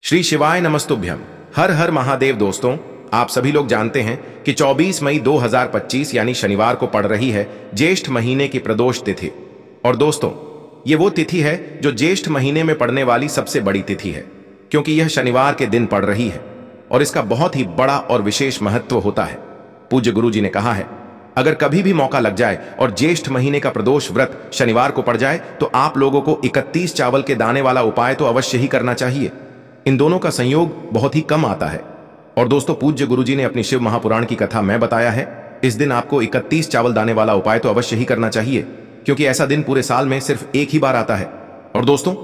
श्री शिवाय नमस्तुभ्यम। हर हर महादेव। दोस्तों, आप सभी लोग जानते हैं कि 24 मई 2025 यानी शनिवार को पड़ रही है ज्येष्ठ महीने की प्रदोष तिथि। और दोस्तों, ये वो तिथि है जो ज्येष्ठ महीने में पड़ने वाली सबसे बड़ी तिथि है, क्योंकि यह शनिवार के दिन पड़ रही है और इसका बहुत ही बड़ा और विशेष महत्व होता है। पूज्य गुरु जी ने कहा है, अगर कभी भी मौका लग जाए और ज्येष्ठ महीने का प्रदोष व्रत शनिवार को पड़ जाए तो आप लोगों को 31 चावल के दाने वाला उपाय तो अवश्य ही करना चाहिए। इन दोनों का संयोग बहुत ही कम आता है। और दोस्तों, पूज्य गुरुजी ने अपनी शिव महापुराण की कथा में बताया है, इस दिन आपको 31 चावल दाने वाला उपाय तो अवश्य ही करना चाहिए, क्योंकि ऐसा दिन पूरे साल में सिर्फ एक ही बार आता है। और दोस्तों,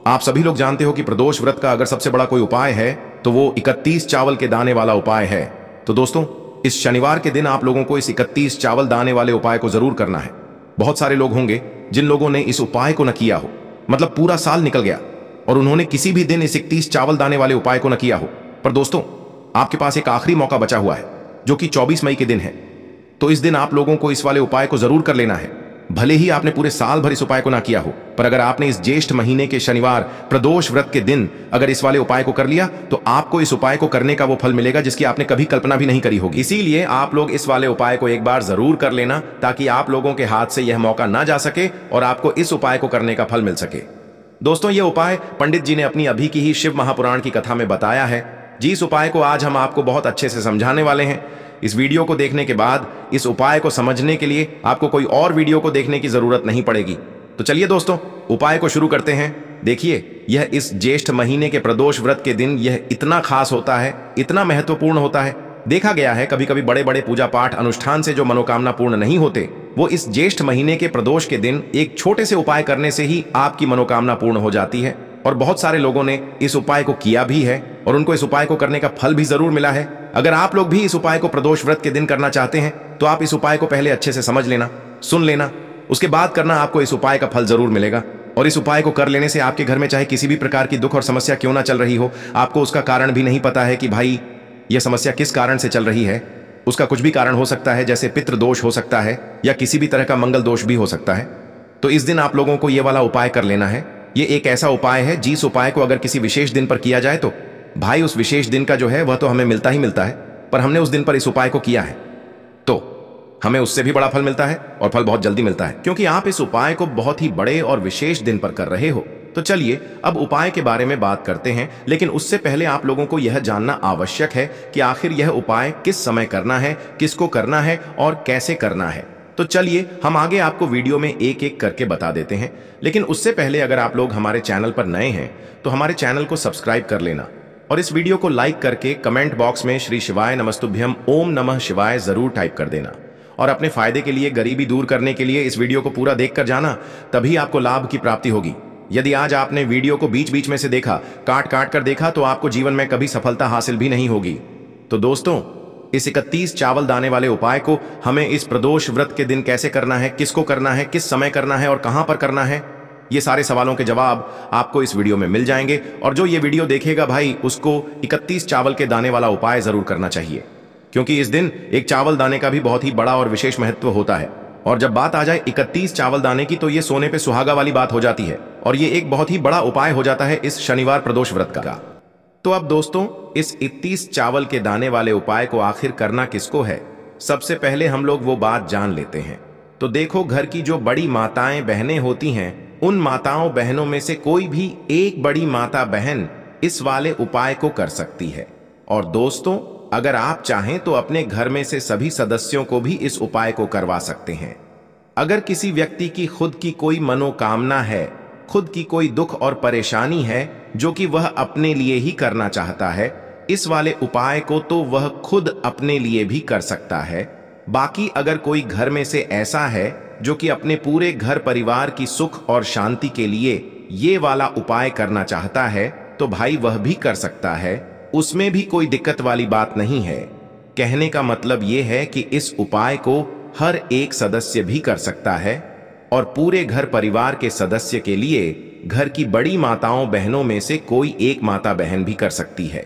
आप सभी लोग जानते हो कि प्रदोष व्रत का अगर सबसे बड़ा कोई उपाय है तो वो 31 चावल के दाने वाला उपाय है। तो दोस्तों, इस शनिवार के दिन आप लोगों को इस 31 चावल दाने वाले उपाय को जरूर करना है। बहुत सारे लोग होंगे जिन लोगों ने इस उपाय को न किया हो, मतलब पूरा साल निकल गया और उन्होंने किसी भी दिन इस 31 चावल दाने वाले उपाय को न किया हो। पर दोस्तों, आपके पास एक आखिरी मौका बचा हुआ है जो कि 24 मई के दिन है। तो इस दिन आप लोगों को इस वाले उपाय को जरूर कर लेना है। भले ही आपने पूरे साल भर इस उपाय को ना किया हो, पर अगर आपने इस ज्येष्ठ महीने के शनिवार प्रदोष व्रत के दिन अगर इस वाले उपाय को कर लिया तो आपको इस उपाय को करने का वो फल मिलेगा जिसकी आपने कभी कल्पना भी नहीं करी होगी। इसीलिए आप लोग इस वाले उपाय को एक बार जरूर कर लेना, ताकि आप लोगों के हाथ से यह मौका ना जा सके और आपको इस उपाय को करने का फल मिल सके। दोस्तों, ये उपाय पंडित जी ने अपनी अभी की ही शिव महापुराण की कथा में बताया है। जिस उपाय को आज हम आपको बहुत अच्छे से समझाने वाले हैं। इस वीडियो को देखने के बाद इस उपाय को समझने के लिए आपको कोई और वीडियो को देखने की जरूरत नहीं पड़ेगी। तो चलिए दोस्तों, उपाय को शुरू करते हैं। देखिए, यह इस ज्येष्ठ महीने के प्रदोष व्रत के दिन यह इतना खास होता है, इतना महत्वपूर्ण होता है। देखा गया है कभी कभी बड़े बड़े पूजा पाठ अनुष्ठान से जो मनोकामना पूर्ण नहीं होते, वो इस ज्येष्ठ महीने के प्रदोष के दिन एक छोटे से उपाय करने से ही आपकी मनोकामना पूर्ण हो जाती है। और बहुत सारे लोगों ने इस उपाय को किया भी है और उनको इस उपाय को करने का फल भी जरूर मिला है। अगर आप लोग भी इस उपाय को प्रदोष व्रत के दिन करना चाहते हैं तो आप इस उपाय को पहले अच्छे से समझ लेना, सुन लेना, उसके बाद करना। आपको इस उपाय का फल जरूर मिलेगा। और इस उपाय को कर लेने से आपके घर में चाहे किसी भी प्रकार की दुख और समस्या क्यों ना चल रही हो, आपको उसका कारण भी नहीं पता है कि भाई यह समस्या किस कारण से चल रही है। उसका कुछ भी कारण हो सकता है, जैसे पितृ दोष हो सकता है या किसी भी तरह का मंगल दोष भी हो सकता है। तो इस दिन आप लोगों को यह वाला उपाय कर लेना है। ये एक ऐसा उपाय है जिस उपाय को अगर किसी विशेष दिन पर किया जाए तो भाई उस विशेष दिन का जो है वह तो हमें मिलता ही मिलता है, पर हमने उस दिन पर इस उपाय को किया है तो हमें उससे भी बड़ा फल मिलता है और फल बहुत जल्दी मिलता है, क्योंकि आप इस उपाय को बहुत ही बड़े और विशेष दिन पर कर रहे हो। तो चलिए अब उपाय के बारे में बात करते हैं, लेकिन उससे पहले आप लोगों को यह जानना आवश्यक है कि आखिर यह उपाय किस समय करना है, किसको करना है और कैसे करना है। तो चलिए हम आगे आपको वीडियो में एक एक करके बता देते हैं। लेकिन उससे पहले अगर आप लोग हमारे चैनल पर नए हैं तो हमारे चैनल को सब्सक्राइब कर लेना और इस वीडियो को लाइक करके कमेंट बॉक्स में श्री शिवाय नमस्तुभ्यम ओम नमः शिवाय जरूर टाइप कर देना। और अपने फायदे के लिए, गरीबी दूर करने के लिए इस वीडियो को पूरा देखकर जाना, तभी आपको लाभ की प्राप्ति होगी। यदि आज आपने वीडियो को बीच बीच में से देखा, काट काट कर देखा, तो आपको जीवन में कभी सफलता हासिल भी नहीं होगी। तो दोस्तों, इस 31 चावल दाने वाले उपाय को हमें इस प्रदोष व्रत के दिन कैसे करना है, किसको करना है, किस समय करना है और कहां पर करना है, ये सारे सवालों के जवाब आपको इस वीडियो में मिल जाएंगे। और जो ये वीडियो देखेगा भाई, उसको 31 चावल के दाने वाला उपाय जरूर करना चाहिए, क्योंकि इस दिन एक चावल दाने का भी बहुत ही बड़ा और विशेष महत्व होता है। और जब बात आ जाए 31 चावल दाने की, तो ये सोने पे सुहागा वाली बात हो जाती है और ये एक बहुत ही बड़ा उपाय हो जाता है इस शनिवार प्रदोष व्रत का। तो अब दोस्तों, इस 31 चावल के दाने वाले उपाय को आखिर करना किसको है, सबसे पहले हम लोग वो बात जान लेते हैं। तो देखो, घर की जो बड़ी माताएं बहनें होती हैं, उन माताओं बहनों में से कोई भी एक बड़ी माता बहन इस वाले उपाय को कर सकती है। और दोस्तों, अगर आप चाहें तो अपने घर में से सभी सदस्यों को भी इस उपाय को करवा सकते हैं। अगर किसी व्यक्ति की खुद की कोई मनोकामना है, खुद की कोई दुख और परेशानी है जो कि वह अपने लिए ही करना चाहता है, इस वाले उपाय को तो वह खुद अपने लिए भी कर सकता है। बाकी अगर कोई घर में से ऐसा है जो कि अपने पूरे घर परिवार की सुख और शांति के लिए ये वाला उपाय करना चाहता है, तो भाई वह भी कर सकता है। उसमें भी कोई दिक्कत वाली बात नहीं है। कहने का मतलब यह है कि इस उपाय को हर एक सदस्य भी कर सकता है और पूरे घर परिवार के सदस्य के लिए घर की बड़ी माताओं बहनों में से कोई एक माता बहन भी कर सकती है।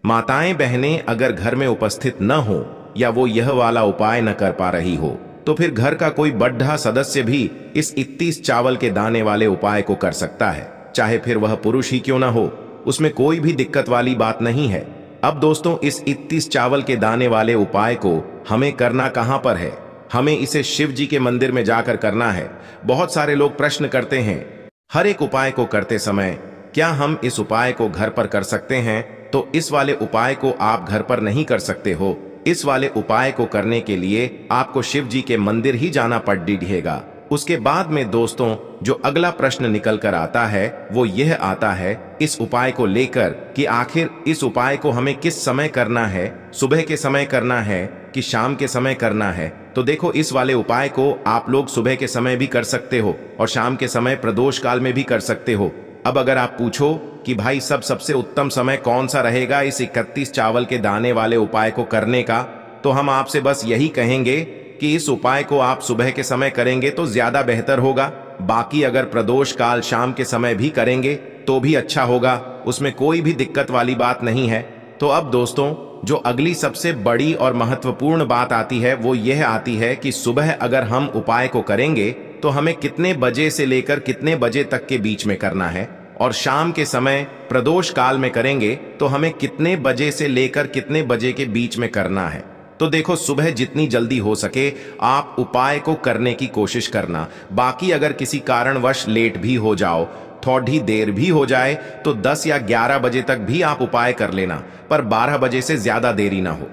माताएं बहनें अगर घर में उपस्थित न हो या वो यह वाला उपाय न कर पा रही हो, तो फिर घर का कोई बड़ा सदस्य भी इस 31 चावल के दाने वाले उपाय को कर सकता है, चाहे फिर वह पुरुष ही क्यों ना हो। उसमें कोई भी दिक्कत वाली बात नहीं है। अब दोस्तों, इस 31 चावल के दाने वाले उपाय को हमें करना कहां पर है? हमें इसे शिव जी के मंदिर में जाकर करना है। बहुत सारे लोग प्रश्न करते हैं, हर एक उपाय को करते समय क्या हम इस उपाय को घर पर कर सकते हैं? तो इस वाले उपाय को आप घर पर नहीं कर सकते हो। इस वाले उपाय को करने के लिए आपको शिव जी के मंदिर ही जाना पड़ेगा। उसके बाद में दोस्तों, जो अगला प्रश्न निकल कर आता है वो यह आता है इस उपाय को लेकर कि आखिर इस उपाय को हमें किस समय करना है, सुबह के समय करना है कि शाम के समय करना है? तो देखो, इस वाले उपाय को आप लोग सुबह के समय भी कर सकते हो और शाम के समय प्रदोष काल में भी कर सकते हो। अब अगर आप पूछो कि भाई सबसे उत्तम समय कौन सा रहेगा इस 31 चावल के दाने वाले उपाय को करने का, तो हम आपसे बस यही कहेंगे कि इस उपाय को आप सुबह के समय करेंगे तो ज्यादा बेहतर होगा। बाकी अगर प्रदोष काल शाम के समय भी करेंगे तो भी अच्छा होगा, उसमें कोई भी दिक्कत वाली बात नहीं है। तो अब दोस्तों, जो अगली सबसे बड़ी और महत्वपूर्ण बात आती है वो यह आती है कि सुबह अगर हम उपाय को करेंगे तो हमें कितने बजे से लेकर कितने बजे तक के बीच में करना है, और शाम के समय प्रदोष काल में करेंगे तो हमें कितने बजे से लेकर कितने बजे के बीच में करना है। तो देखो, सुबह जितनी जल्दी हो सके आप उपाय को करने की कोशिश करना। बाकी अगर किसी कारणवश लेट भी हो जाओ, थोड़ी देर भी हो जाए, तो 10 या 11 बजे तक भी आप उपाय कर लेना, पर 12 बजे से ज्यादा देरी ना हो।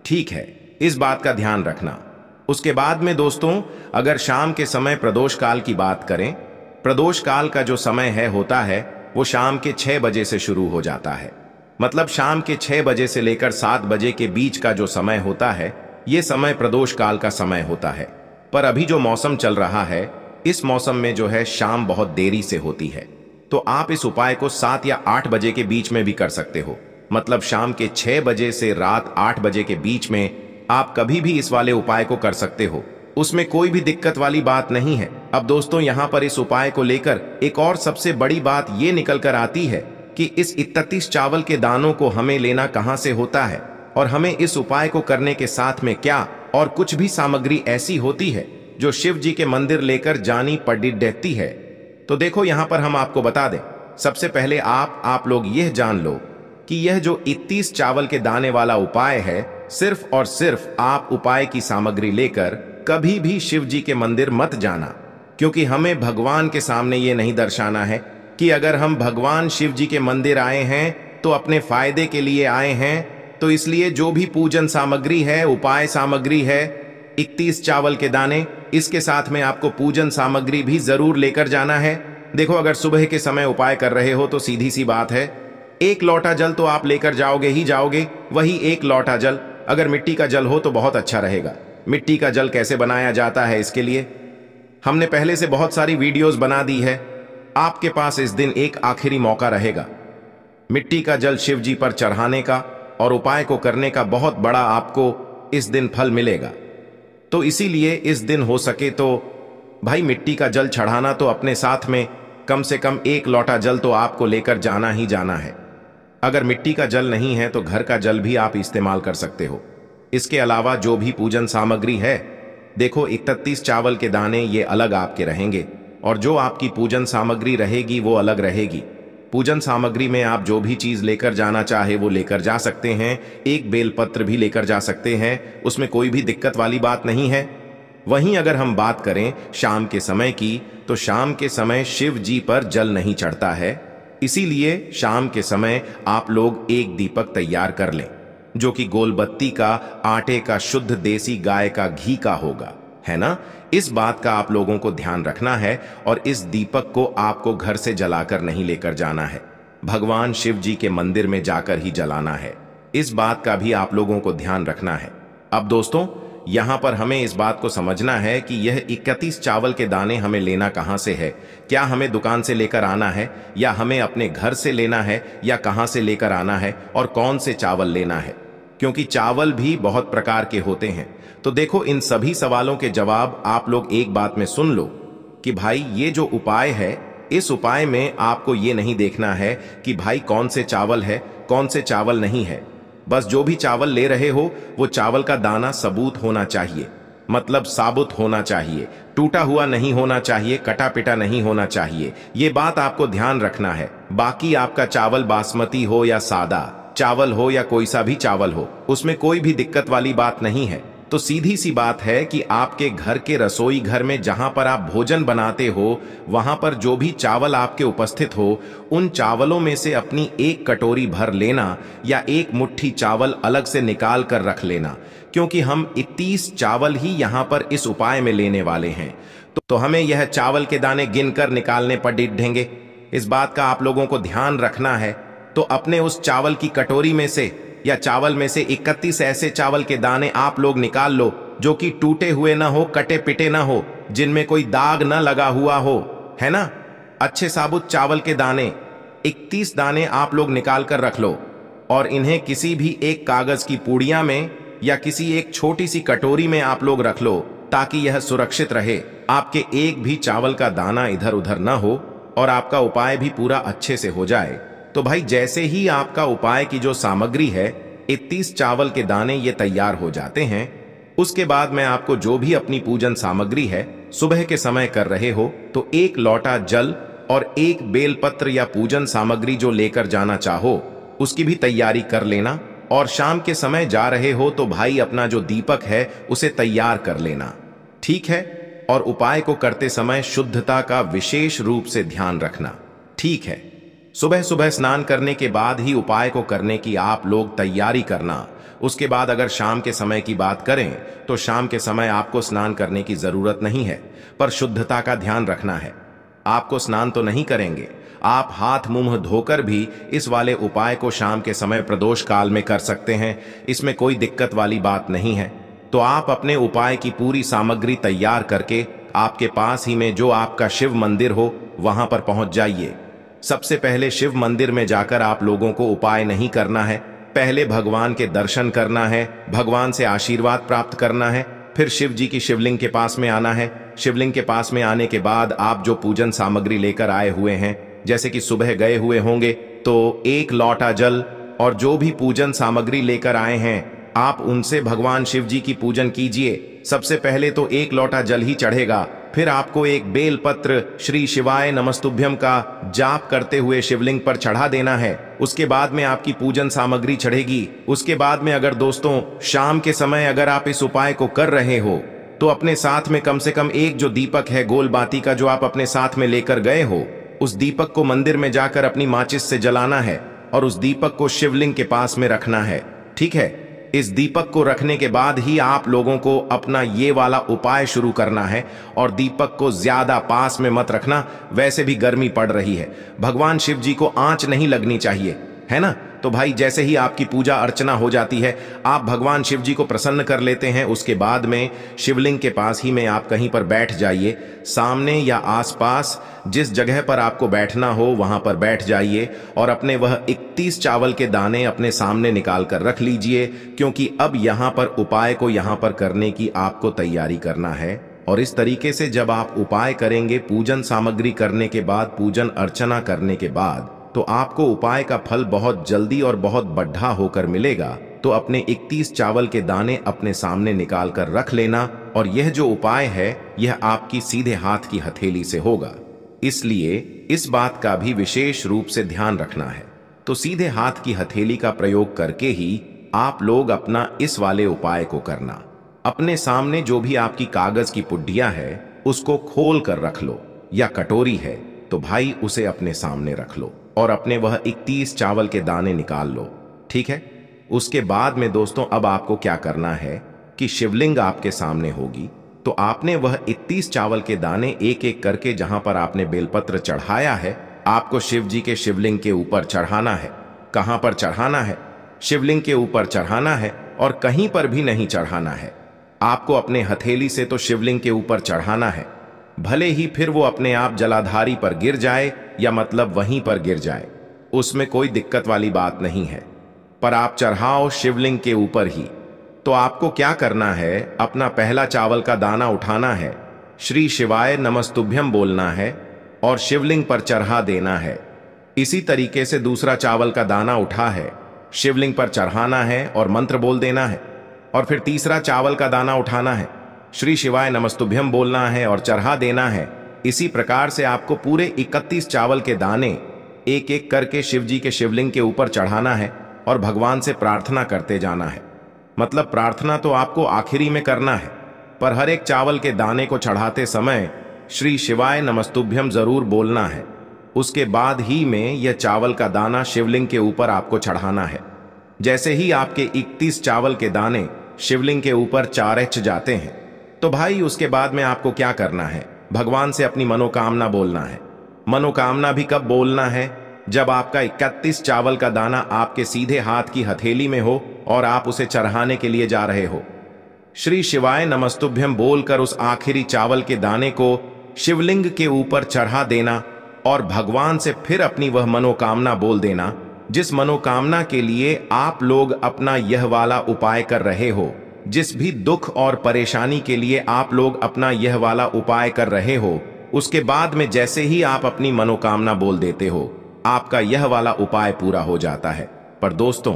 ठीक है, इस बात का ध्यान रखना। उसके बाद में दोस्तों, अगर शाम के समय प्रदोष काल की बात करें, प्रदोष काल का जो समय होता है वो शाम के 6 बजे से शुरू हो जाता है। मतलब शाम के 6 बजे से लेकर 7 बजे के बीच का जो समय होता है ये समय प्रदोष काल का समय होता है। पर अभी जो मौसम चल रहा है, इस मौसम में जो है शाम बहुत देरी से होती है, तो आप इस उपाय को 7 या 8 बजे के बीच में भी कर सकते हो। मतलब शाम के 6 बजे से रात 8 बजे के बीच में आप कभी भी इस वाले उपाय को कर सकते हो, उसमें कोई भी दिक्कत वाली बात नहीं है। अब दोस्तों, यहाँ पर इस उपाय को लेकर एक और सबसे बड़ी बात ये निकल कर आती है कि इस 31 चावल के दानों को हमें लेना कहाँ से होता है, और हमें इस उपाय को करने के साथ में क्या और कुछ भी सामग्री ऐसी होती है जो शिव जी के मंदिर लेकर जानी पड़ती है। तो देखो, यहाँ पर हम आपको बता दें, सबसे पहले आप लोग यह जान लो कि यह जो 31 चावल के दाने वाला उपाय है, सिर्फ और सिर्फ आप उपाय की सामग्री लेकर कभी भी शिव जी के मंदिर मत जाना, क्योंकि हमें भगवान के सामने ये नहीं दर्शाना है कि अगर हम भगवान शिव जी के मंदिर आए हैं तो अपने फायदे के लिए आए हैं। तो इसलिए जो भी पूजन सामग्री है, उपाय सामग्री है, 31 चावल के दाने, इसके साथ में आपको पूजन सामग्री भी जरूर लेकर जाना है। देखो, अगर सुबह के समय उपाय कर रहे हो तो सीधी सी बात है, 1 लोटा जल तो आप लेकर जाओगे ही जाओगे। वही 1 लोटा जल अगर मिट्टी का जल हो तो बहुत अच्छा रहेगा। मिट्टी का जल कैसे बनाया जाता है, इसके लिए हमने पहले से बहुत सारी वीडियोस बना दी है। आपके पास इस दिन एक आखिरी मौका रहेगा मिट्टी का जल शिव जी पर चढ़ाने का और उपाय को करने का। बहुत बड़ा आपको इस दिन फल मिलेगा। तो इसीलिए इस दिन हो सके तो भाई मिट्टी का जल चढ़ाना तो अपने साथ में कम से कम 1 लोटा जल तो आपको लेकर जाना ही जाना है। अगर मिट्टी का जल नहीं है तो घर का जल भी आप इस्तेमाल कर सकते हो। इसके अलावा जो भी पूजन सामग्री है, देखो 31 चावल के दाने ये अलग आपके रहेंगे, और जो आपकी पूजन सामग्री रहेगी वो अलग रहेगी। पूजन सामग्री में आप जो भी चीज लेकर जाना चाहे वो लेकर जा सकते हैं। एक बेलपत्र भी लेकर जा सकते हैं, उसमें कोई भी दिक्कत वाली बात नहीं है। वहीं अगर हम बात करें शाम के समय की, तो शाम के समय शिव जी पर जल नहीं चढ़ता है। इसीलिए शाम के समय आप लोग एक दीपक तैयार कर लें, जो कि गोलबत्ती का, आटे का, शुद्ध देसी गाय का घी का होगा, है ना। इस बात का आप लोगों को ध्यान रखना है, और इस दीपक को आपको घर से जलाकर नहीं लेकर जाना है, भगवान शिव जी के मंदिर में जाकर ही जलाना है। इस बात का भी आप लोगों को ध्यान रखना है। अब दोस्तों, यहां पर हमें इस बात को समझना है कि यह 31 चावल के दाने हमें लेना कहां से है। क्या हमें दुकान से लेकर आना है, या हमें अपने घर से लेना है, या कहां से लेकर आना है, और कौन से चावल लेना है, क्योंकि चावल भी बहुत प्रकार के होते हैं। तो देखो, इन सभी सवालों के जवाब आप लोग एक बात में सुन लो कि भाई ये जो उपाय है, इस उपाय में आपको ये नहीं देखना है कि भाई कौन से चावल है, कौन से चावल नहीं है। बस जो भी चावल ले रहे हो वो चावल का दाना सबूत होना चाहिए। मतलब साबुत होना चाहिए, टूटा हुआ नहीं होना चाहिए, कटा पिटा नहीं होना चाहिए। ये बात आपको ध्यान रखना है। बाकी आपका चावल बासमती हो या सादा चावल हो या कोई सा भी चावल हो, उसमें कोई भी दिक्कत वाली बात नहीं है। तो सीधी सी बात है कि आपके घर के रसोई घर में जहां पर आप भोजन बनाते हो, वहां पर जो भी चावल आपके उपस्थित हो, उन चावलों में से अपनी एक कटोरी भर लेना या एक मुट्ठी चावल अलग से निकाल कर रख लेना, क्योंकि हम 31 चावल ही यहां पर इस उपाय में लेने वाले हैं। तो हमें यह चावल के दाने गिनकर निकालने पर डिढेंगे। इस बात का आप लोगों को ध्यान रखना है। तो अपने उस चावल की कटोरी में से या चावल में से 31 ऐसे चावल के दाने आप लोग निकाल लो जो कि टूटे हुए ना हो, कटे पिटे ना हो, जिनमें कोई दाग ना लगा हुआ हो, है ना। अच्छे साबुत चावल के दाने 31 दाने आप लोग निकाल कर रख लो और इन्हें किसी भी एक कागज की पुड़िया में या किसी एक छोटी सी कटोरी में आप लोग रख लो, ताकि यह सुरक्षित रहे, आपके एक भी चावल का दाना इधर उधर ना हो और आपका उपाय भी पूरा अच्छे से हो जाए। तो भाई जैसे ही आपका उपाय की जो सामग्री है, 31 चावल के दाने ये तैयार हो जाते हैं, उसके बाद मैं आपको जो भी अपनी पूजन सामग्री है सुबह के समय कर रहे हो, तो एक लोटा जल और एक बेलपत्र या पूजन सामग्री जो लेकर जाना चाहो उसकी भी तैयारी कर लेना। और शाम के समय जा रहे हो तो भाई अपना जो दीपक है उसे तैयार कर लेना, ठीक है। और उपाय को करते समय शुद्धता का विशेष रूप से ध्यान रखना, ठीक है। सुबह सुबह स्नान करने के बाद ही उपाय को करने की आप लोग तैयारी करना। उसके बाद अगर शाम के समय की बात करें तो शाम के समय आपको स्नान करने की जरूरत नहीं है, पर शुद्धता का ध्यान रखना है। आपको स्नान तो नहीं करेंगे, आप हाथ मुंह धोकर भी इस वाले उपाय को शाम के समय प्रदोष काल में कर सकते हैं, इसमें कोई दिक्कत वाली बात नहीं है। तो आप अपने उपाय की पूरी सामग्री तैयार करके आपके पास ही में जो आपका शिव मंदिर हो वहां पर पहुंच जाइए। सबसे पहले शिव मंदिर में जाकर आप लोगों को उपाय नहीं करना है, पहले भगवान के दर्शन करना है, भगवान से आशीर्वाद प्राप्त करना है, फिर शिव जी की शिवलिंग के पास में आना है। शिवलिंग के पास में आने के बाद आप जो पूजन सामग्री लेकर आए हुए हैं, जैसे कि सुबह गए हुए होंगे तो एक लोटा जल और जो भी पूजन सामग्री लेकर आए हैं आप उनसे भगवान शिव जी की पूजन कीजिए। सबसे पहले तो एक लोटा जल ही चढ़ेगा, फिर आपको एक बेलपत्र श्री शिवाय नमस्तुभ्यम का जाप करते हुए शिवलिंग पर चढ़ा देना है। उसके बाद में आपकी पूजन सामग्री चढ़ेगी। उसके बाद में अगर दोस्तों शाम के समय अगर आप इस उपाय को कर रहे हो तो अपने साथ में कम से कम एक जो दीपक है गोल बाती का जो आप अपने साथ में लेकर गए हो, उस दीपक को मंदिर में जाकर अपनी माचिस से जलाना है और उस दीपक को शिवलिंग के पास में रखना है, ठीक है। इस दीपक को रखने के बाद ही आप लोगों को अपना ये वाला उपाय शुरू करना है और दीपक को ज्यादा पास में मत रखना, वैसे भी गर्मी पड़ रही है, भगवान शिव जी को आंच नहीं लगनी चाहिए, है ना। तो भाई जैसे ही आपकी पूजा अर्चना हो जाती है, आप भगवान शिव जी को प्रसन्न कर लेते हैं, उसके बाद में शिवलिंग के पास ही में आप कहीं पर बैठ जाइए। सामने या आसपास जिस जगह पर आपको बैठना हो वहां पर बैठ जाइए और अपने वह 31 चावल के दाने अपने सामने निकाल कर रख लीजिए, क्योंकि अब यहां पर उपाय को यहां पर करने की आपको तैयारी करना है। और इस तरीके से जब आप उपाय करेंगे, पूजन सामग्री करने के बाद, पूजन अर्चना करने के बाद, तो आपको उपाय का फल बहुत जल्दी और बहुत बढ़ा होकर मिलेगा। तो अपने 31 चावल के दाने अपने सामने निकाल कर रख लेना और यह जो उपाय है यह आपकी सीधे हाथ की हथेली से होगा, इसलिए इस बात का भी विशेष रूप से ध्यान रखना है। तो सीधे हाथ की हथेली का प्रयोग करके ही आप लोग अपना इस वाले उपाय को करना। अपने सामने जो भी आपकी कागज की पुड्डियां है उसको खोल कर रख लो, या कटोरी है तो भाई उसे अपने सामने रख लो और अपने वह 31 चावल के दाने निकाल लो, ठीक है। उसके बाद में दोस्तों अब आपको क्या करना है कि शिवलिंग आपके सामने होगी, तो आपने वह 31 चावल के दाने एक एक करके जहां पर आपने बेलपत्र चढ़ाया है, आपको शिव जी के शिवलिंग के ऊपर चढ़ाना है। कहां पर चढ़ाना है? शिवलिंग के ऊपर चढ़ाना है और कहीं पर भी नहीं चढ़ाना है। आपको अपने हथेली से तो शिवलिंग के ऊपर चढ़ाना है, भले ही फिर वो अपने आप जलाधारी पर गिर जाए या मतलब वहीं पर गिर जाए, उसमें कोई दिक्कत वाली बात नहीं है, पर आप चढ़ाओ शिवलिंग के ऊपर ही। तो आपको क्या करना है, अपना पहला चावल का दाना उठाना है, श्री शिवाय नमस्तुभ्यम बोलना है और शिवलिंग पर चढ़ा देना है। इसी तरीके से दूसरा चावल का दाना उठा है, शिवलिंग पर चढ़ाना है और मंत्र बोल देना है। और फिर तीसरा चावल का दाना उठाना है, श्री शिवाय नमस्तुभ्यम बोलना है और चढ़ा देना है। इसी प्रकार से आपको पूरे 31 चावल के दाने एक एक करके शिव जी के शिवलिंग के ऊपर चढ़ाना है और भगवान से प्रार्थना करते जाना है। मतलब प्रार्थना तो आपको आखिरी में करना है, पर हर एक चावल के दाने को चढ़ाते समय श्री शिवाय नमस्तुभ्यम जरूर बोलना है। उसके बाद ही में यह चावल का दाना शिवलिंग के ऊपर आपको चढ़ाना है। जैसे ही आपके 31 चावल के दाने शिवलिंग के ऊपर चारच जाते हैं तो भाई उसके बाद में आपको क्या करना है, भगवान से अपनी मनोकामना बोलना है। मनोकामना भी कब बोलना है, जब आपका 31 चावल का दाना आपके सीधे हाथ की हथेली में हो और आप उसे चढ़ाने के लिए जा रहे हो। श्री शिवाय नमस्तुभ्यम बोलकर उस आखिरी चावल के दाने को शिवलिंग के ऊपर चढ़ा देना और भगवान से फिर अपनी वह मनोकामना बोल देना जिस मनोकामना के लिए आप लोग अपना यह वाला उपाय कर रहे हो। जिस भी दुख और परेशानी के लिए आप लोग अपना यह वाला उपाय कर रहे हो, उसके बाद में जैसे ही आप अपनी मनोकामना बोल देते हो, आपका यह वाला उपाय पूरा हो जाता है। पर दोस्तों,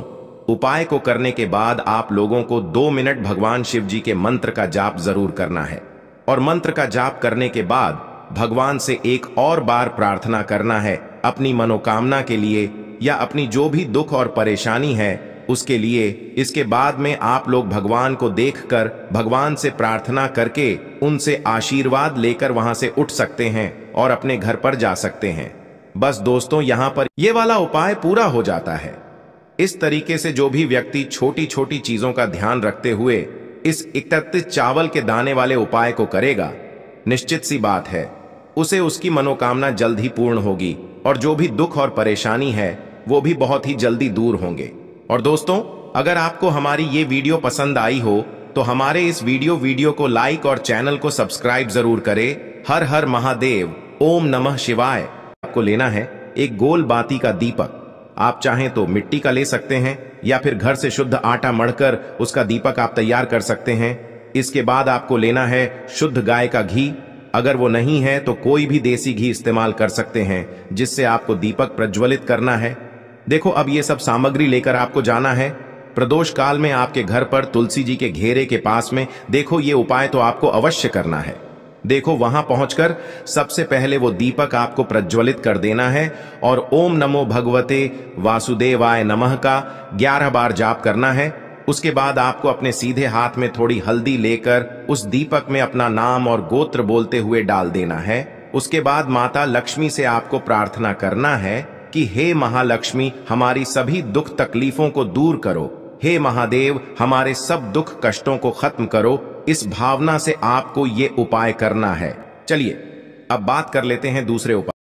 उपाय को करने के बाद आप लोगों को 2 मिनट भगवान शिव जी के मंत्र का जाप जरूर करना है और मंत्र का जाप करने के बाद भगवान से एक और बार प्रार्थना करना है अपनी मनोकामना के लिए या अपनी जो भी दुख और परेशानी है उसके लिए। इसके बाद में आप लोग भगवान को देखकर भगवान से प्रार्थना करके उनसे आशीर्वाद लेकर वहां से उठ सकते हैं और अपने घर पर जा सकते हैं। बस दोस्तों, यहां पर यह वाला उपाय पूरा हो जाता है। इस तरीके से जो भी व्यक्ति छोटी छोटी चीजों का ध्यान रखते हुए इस 31 चावल के दाने वाले उपाय को करेगा, निश्चित सी बात है उसे उसकी मनोकामना जल्द ही पूर्ण होगी और जो भी दुख और परेशानी है वो भी बहुत ही जल्दी दूर होंगे। और दोस्तों, अगर आपको हमारी ये वीडियो पसंद आई हो तो हमारे इस वीडियो को लाइक और चैनल को सब्सक्राइब जरूर करें। हर हर महादेव, ओम नमः शिवाय। आपको लेना है एक गोल बाती का दीपक। आप चाहें तो मिट्टी का ले सकते हैं या फिर घर से शुद्ध आटा मढ़कर उसका दीपक आप तैयार कर सकते हैं। इसके बाद आपको लेना है शुद्ध गाय का घी। अगर वो नहीं है तो कोई भी देसी घी इस्तेमाल कर सकते हैं जिससे आपको दीपक प्रज्वलित करना है। देखो, अब ये सब सामग्री लेकर आपको जाना है प्रदोष काल में आपके घर पर तुलसी जी के घेरे के पास में। देखो, ये उपाय तो आपको अवश्य करना है। देखो, वहां पहुंचकर सबसे पहले वो दीपक आपको प्रज्वलित कर देना है और ओम नमो भगवते वासुदेवाय नमः का 11 बार जाप करना है। उसके बाद आपको अपने सीधे हाथ में थोड़ी हल्दी लेकर उस दीपक में अपना नाम और गोत्र बोलते हुए डाल देना है। उसके बाद माता लक्ष्मी से आपको प्रार्थना करना है कि हे महालक्ष्मी, हमारी सभी दुख तकलीफों को दूर करो। हे महादेव, हमारे सब दुख कष्टों को खत्म करो। इस भावना से आपको ये उपाय करना है। चलिए अब बात कर लेते हैं दूसरे उपाय।